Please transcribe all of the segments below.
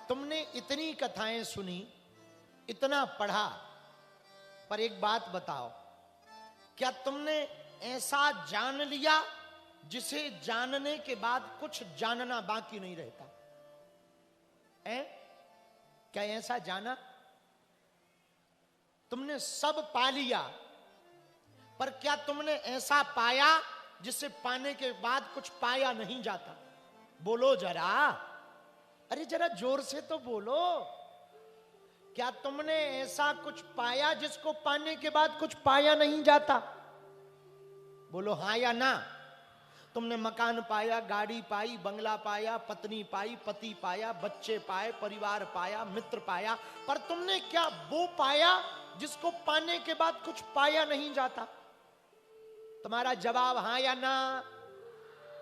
तुमने इतनी कथाएं सुनी, इतना पढ़ा, पर एक बात बताओ, क्या तुमने ऐसा जान लिया जिसे जानने के बाद कुछ जानना बाकी नहीं रहता है? क्या ऐसा जाना? तुमने सब पा लिया, पर क्या तुमने ऐसा पाया जिसे पाने के बाद कुछ पाया नहीं जाता? बोलो जरा, अरे जरा जोर से तो बोलो। क्या तुमने ऐसा कुछ पाया जिसको पाने के बाद कुछ पाया नहीं जाता? बोलो हाँ या ना। तुमने मकान पाया, गाड़ी पाई, बंगला पाया, पत्नी पाई, पति पाया, बच्चे पाए, परिवार पाया, मित्र पाया, पर तुमने क्या वो पाया जिसको पाने के बाद कुछ पाया नहीं जाता? तुम्हारा जवाब हाँ या ना?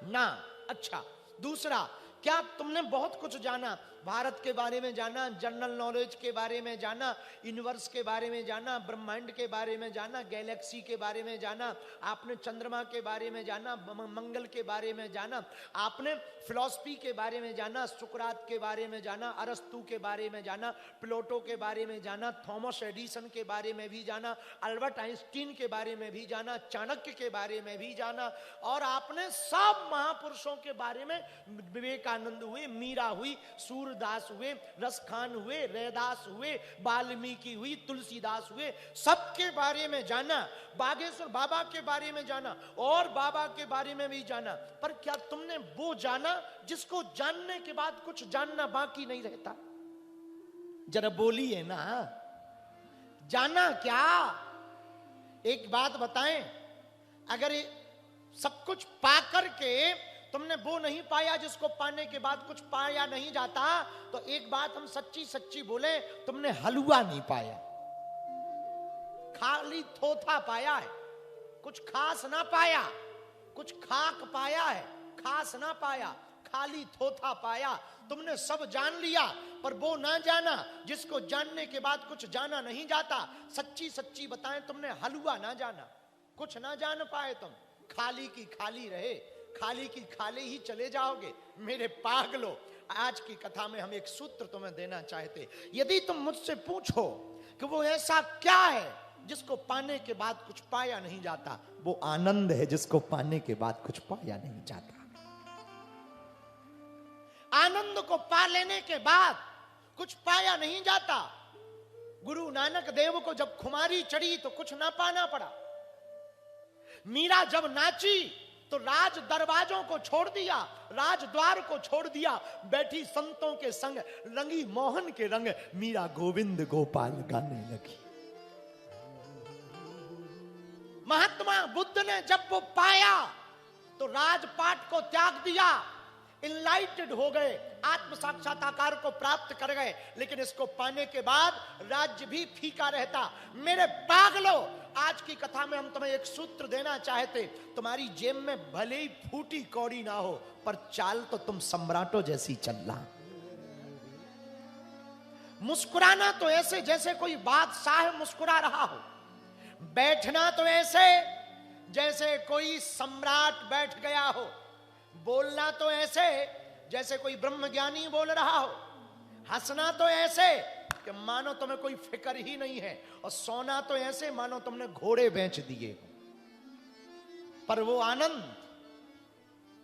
ना। अच्छा, दूसरा, क्या तुमने बहुत कुछ जाना, भारत के बारे में जाना, जनरल नॉलेज के बारे में जाना, यूनिवर्स के बारे में जाना, ब्रह्मांड के बारे में जाना, गैलेक्सी के बारे में जाना, आपने चंद्रमा के बारे में जाना, मंगल के बारे में जाना, आपने फिलॉसफी के बारे में जाना, सुकरात के बारे में जाना, अरस्तु के बारे में जाना, प्लेटो के बारे में जाना, थॉमस एडिसन के बारे में भी जाना, अल्बर्ट आइंस्टीन के बारे में भी जाना, चाणक्य के बारे में भी जाना, और आपने सब महापुरुषों के बारे में, विवेकानंद हुए, मीरा हुई, सूरदास हुए, रसखान हुए, रैदास हुए, वाल्मीकि हुई, तुलसीदास हुए, सबके बारे में जाना, बागेश्वर बाबा के बारे में जाना, और बाबा के बारे में भी जाना, पर क्या तुमने वो जाना जिसको जानने के बाद कुछ जानना बाकी नहीं रहता? जरा बोलिए ना, जाना क्या? एक बात बताएं, अगर सब कुछ पा करके तुमने वो नहीं पाया जिसको पाने के बाद कुछ पाया नहीं जाता, तो एक बात हम सच्ची सच्ची बोले, तुमने हलवा नहीं पाया, खाली थोथा पाया है, कुछ खास ना पाया, कुछ खाक पाया है, खास ना पाया, खाली थोथा पाया। तुमने सब जान लिया, पर वो ना जाना जिसको जानने के बाद कुछ जाना नहीं जाता। सच्ची सच्ची बताएं, तुमने हलवा ना जाना, कुछ ना जान पाए तुम, खाली की खाली रहे, खाली की खाली ही चले जाओगे। मेरे पागलो, आज की कथा में हम एक सूत्र तुम्हें देना चाहते। यदि तुम मुझसे पूछो कि वो ऐसा क्या है जिसको पाने के बाद कुछ पाया नहीं जाता, वो आनंद है जिसको पाने के बाद कुछ पाया नहीं जाता। आनंद को पा लेने के बाद कुछ पाया नहीं जाता। गुरु नानक देव को जब खुमारी चढ़ी तो कुछ ना पाना पड़ा। मीरा जब नाची तो राज दरवाजों को छोड़ दिया, राजद्वार को छोड़ दिया, बैठी संतों के संग रंगी मोहन के रंग, मीरा गोविंद गोपाल गाने लगी। महात्मा बुद्ध ने जब वो पाया तो राजपाट को त्याग दिया, इनलाइटेड हो गए, आत्म साक्षात्कार को प्राप्त कर गए। लेकिन इसको पाने के बाद राज्य भी फीका रहता। मेरे पागलो, आज की कथा में हम तुम्हें एक सूत्र देना चाहते। तुम्हारी जेब में भले ही फूटी कौड़ी ना हो, पर चाल तो तुम सम्राटों जैसी चलना। मुस्कुराना तो ऐसे जैसे कोई बादशाह मुस्कुरा रहा हो, बैठना तो ऐसे जैसे कोई सम्राट बैठ गया हो, बोलना तो ऐसे जैसे कोई ब्रह्मज्ञानी बोल रहा हो, हंसना तो ऐसे कि मानो तुम्हें कोई फिक्र ही नहीं है, और सोना तो ऐसे मानो तुमने घोड़े बेच दिए हो। पर वो आनंद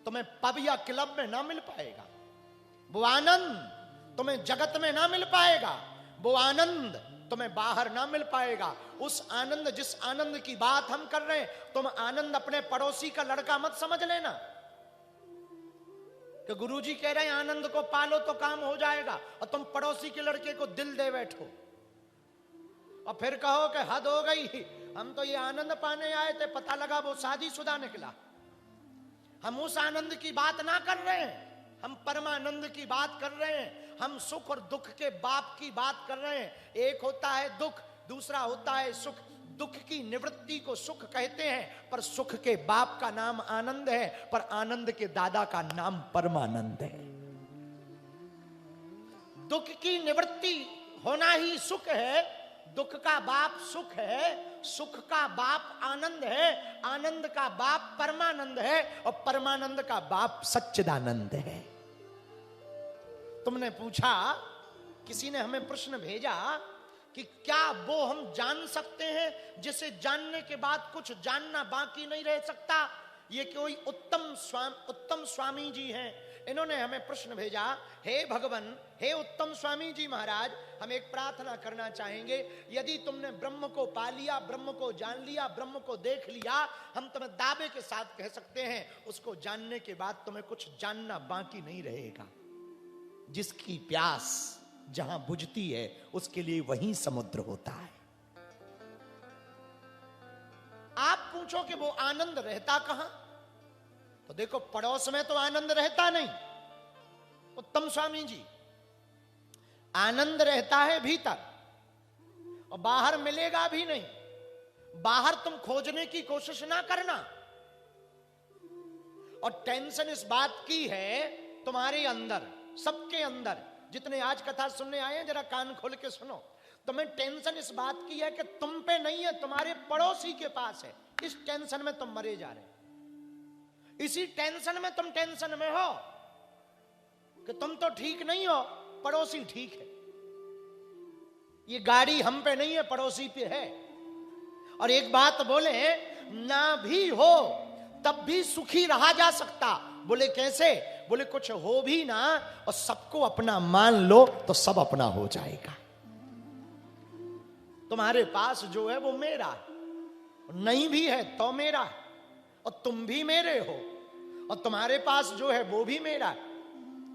तुम्हें पब या क्लब में ना मिल पाएगा, वो आनंद तुम्हें जगत में ना मिल पाएगा, वो आनंद तुम्हें बाहर ना मिल पाएगा। उस आनंद, जिस आनंद की बात हम कर रहे हैं, तुम आनंद अपने पड़ोसी का लड़का मत समझ लेना कि गुरुजी कह रहे हैं आनंद को पालो तो काम हो जाएगा, और तुम पड़ोसी के लड़के को दिल दे बैठो और फिर कहो कि हद हो गई, हम तो ये आनंद पाने आए थे, पता लगा वो शादीशुदा निकला। हम उस आनंद की बात ना कर रहे हैं, हम परमानंद की बात कर रहे हैं। हम सुख और दुख के बाप की बात कर रहे हैं। एक होता है दुख, दूसरा होता है सुख। दुख की निवृत्ति को सुख कहते हैं, पर सुख के बाप का नाम आनंद है, पर आनंद के दादा का नाम परमानंद है। दुख की निवृत्ति होना ही सुख है, दुख का बाप सुख है, सुख का बाप आनंद है, आनंद का बाप परमानंद है, और परमानंद का बाप सच्चिदानंद है। तुमने पूछा किसी ने हमें प्रश्न भेजा कि क्या वो हम जान सकते हैं जिसे जानने के बाद कुछ जानना बाकी नहीं रह सकता? ये कोई उत्तम स्वामी जी हैं, इन्होंने हमें प्रश्न भेजा, हे भगवान, हे उत्तम स्वामी जी महाराज, हम एक प्रार्थना करना चाहेंगे। यदि तुमने ब्रह्म को पा लिया, ब्रह्म को जान लिया, ब्रह्म को देख लिया, हम तुम्हें दावे के साथ कह सकते हैं उसको जानने के बाद तुम्हें कुछ जानना बाकी नहीं रहेगा। जिसकी प्यास जहां बुझती है उसके लिए वहीं समुद्र होता है। आप पूछो कि वो आनंद रहता कहां? तो देखो, पड़ोस में तो आनंद रहता नहीं उत्तम स्वामी जी, आनंद रहता है भीतर, और बाहर मिलेगा भी नहीं। बाहर तुम खोजने की कोशिश ना करना। और टेंशन इस बात की है तुम्हारे अंदर, सबके अंदर, जितने आज कथा सुनने आए हैं जरा कान खोल के सुनो। तुम्हें टेंशन इस बात की है कि तुम पे नहीं है, तुम्हारे पड़ोसी के पास है। इस टेंशन में तुम मरे जा रहे। इसी टेंशन में तुम टेंशन में हो कि तुम तो ठीक नहीं हो, पड़ोसी ठीक है। ये गाड़ी हम पे नहीं है, पड़ोसी पे है। और एक बात बोले, ना भी हो तब भी सुखी रहा जा सकता। बोले कैसे? बोले कुछ हो भी ना और सबको अपना मान लो तो सब अपना हो जाएगा। तुम्हारे पास जो है वो मेरा है, नहीं भी है तो मेरा है, और तुम भी मेरे हो, और तुम्हारे पास जो है वो भी मेरा है।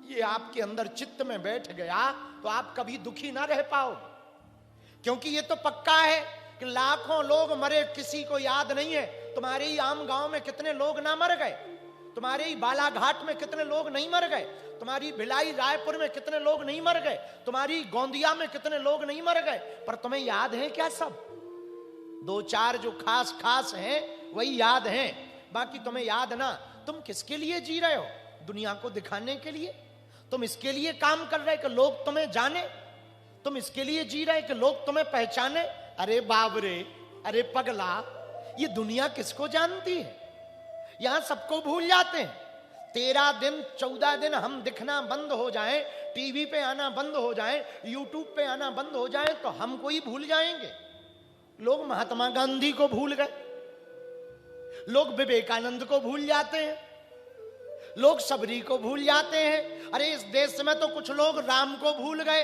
ये आपके अंदर चित्त में बैठ गया तो आप कभी दुखी ना रह पाओगे। क्योंकि ये तो पक्का है कि लाखों लोग मरे, किसी को याद नहीं है। तुम्हारे ही आम गांव में कितने लोग ना मर गए, तुम्हारे ही बालाघाट में कितने लोग नहीं मर गए, तुम्हारी भिलाई रायपुर में कितने लोग नहीं मर गए, तुम्हारी गोंदिया में कितने लोग नहीं मर गए। पर तुम्हें याद है क्या? सब दो चार जो खास खास हैं वही याद हैं, बाकी तुम्हें याद ना। तुम किसके लिए जी रहे हो? दुनिया को दिखाने के लिए? तुम इसके लिए काम कर रहे कि लोग तुम्हें जाने? तुम इसके लिए जी रहे कि लोग तुम्हें पहचाने? अरे बाबरे, अरे पगला, ये दुनिया किसको जानती है? यहां सबको भूल जाते हैं। 13 दिन 14 दिन हम दिखना बंद हो जाएं, टीवी पे आना बंद हो जाएं, यूट्यूब पे आना बंद हो जाएं, तो हमको ही भूल जाएंगे। लोग महात्मा गांधी को भूल गए, लोग विवेकानंद को भूल जाते हैं, लोग सबरी को भूल जाते हैं। अरे इस देश में तो कुछ लोग राम को भूल गए,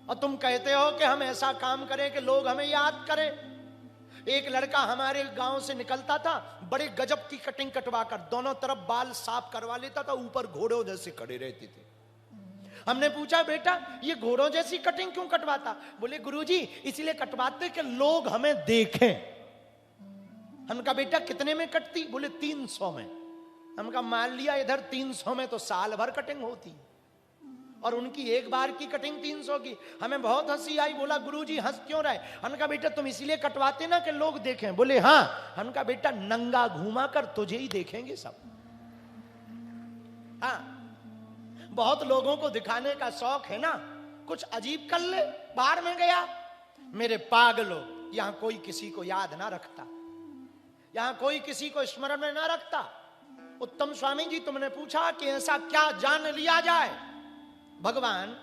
और तुम कहते हो कि हम ऐसा काम करें कि लोग हमें याद करें। एक लड़का हमारे गांव से निकलता था, बड़े गजब की कटिंग कटवाकर दोनों तरफ बाल साफ करवा लेता था, ऊपर घोड़ों जैसे खड़े रहते थे। हमने पूछा, बेटा ये घोड़ों जैसी कटिंग क्यों कटवाता? बोले गुरुजी इसलिए कटवाते कि लोग हमें देखें। हमने कहा बेटा कितने में कटती? बोले 300 में। हमने कहा मान लिया इधर 300 में तो साल भर कटिंग होती, और उनकी एक बार की कटिंग 300 की। हमें बहुत हंसी आई। बोला गुरुजी हंस क्यों रहे? हमने कहा बेटा तुम इसीलिए कटवाते ना कि लोग देखें। बोले हाँ। हमने कहा बेटा नंगा घूमा कर तुझे ही देखेंगे सब। हाँ, बहुत लोगों को दिखाने का शौक है ना, कुछ अजीब कर ले, बाहर में गया। मेरे पागलों, यहां कोई किसी को याद ना रखता, यहां कोई किसी को स्मरण में ना रखता। उत्तम स्वामी जी तुमने पूछा कि ऐसा क्या जान लिया जाए? भगवान,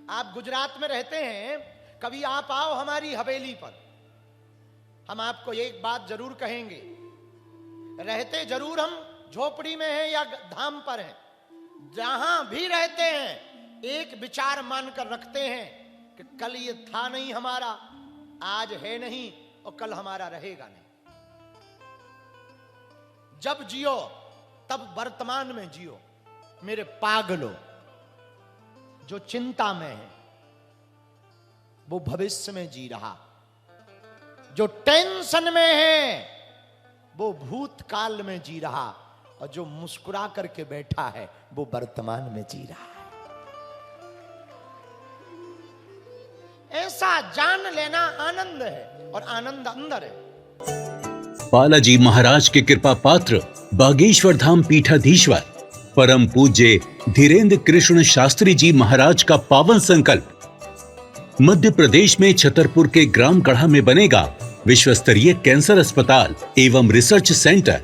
आप गुजरात में रहते हैं, कभी आप आओ हमारी हवेली पर, हम आपको एक बात जरूर कहेंगे। रहते जरूर हम झोपड़ी में हैं या धाम पर हैं, जहां भी रहते हैं एक विचार मानकर रखते हैं कि कल ये था नहीं हमारा, आज है नहीं और कल हमारा रहेगा नहीं। जब जियो तब वर्तमान में जियो। मेरे पागलों, जो चिंता में है वो भविष्य में जी रहा, जो टेंशन में है वो भूतकाल में जी रहा, और जो मुस्कुरा करके बैठा है वो वर्तमान में जी रहा है। ऐसा जान लेना आनंद है, और आनंद अंदर है। बालाजी महाराज के कृपा पात्र बागेश्वर धाम पीठाधीश्वर परम पूज्य धीरेन्द्र कृष्ण शास्त्री जी महाराज का पावन संकल्प। मध्य प्रदेश में छतरपुर के ग्राम गढ़ा में बनेगा विश्व स्तरीय कैंसर अस्पताल एवं रिसर्च सेंटर,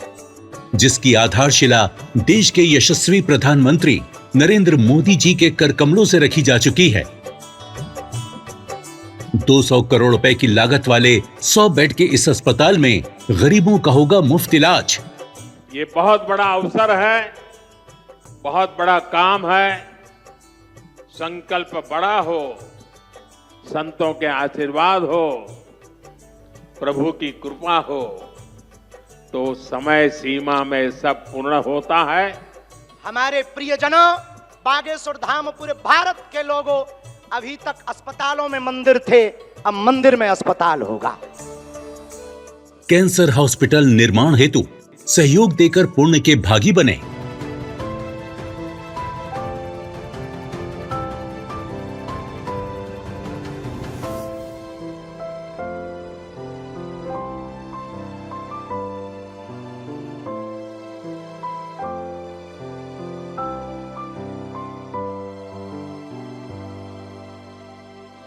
जिसकी आधारशिला देश के यशस्वी प्रधानमंत्री नरेंद्र मोदी जी के कर कमलों से रखी जा चुकी है। 200 करोड़ रुपए की लागत वाले 100 बेड के इस अस्पताल में गरीबों का होगा मुफ्त इलाज। ये बहुत बड़ा अवसर है, बहुत बड़ा काम है। संकल्प बड़ा हो, संतों के आशीर्वाद हो, प्रभु की कृपा हो, तो समय सीमा में सब पूर्ण होता है। हमारे प्रियजनों, बागेश्वर धाम पूरे भारत के लोगों, अभी तक अस्पतालों में मंदिर थे, अब मंदिर में अस्पताल होगा। कैंसर हॉस्पिटल निर्माण हेतु सहयोग देकर पुण्य के भागी बने।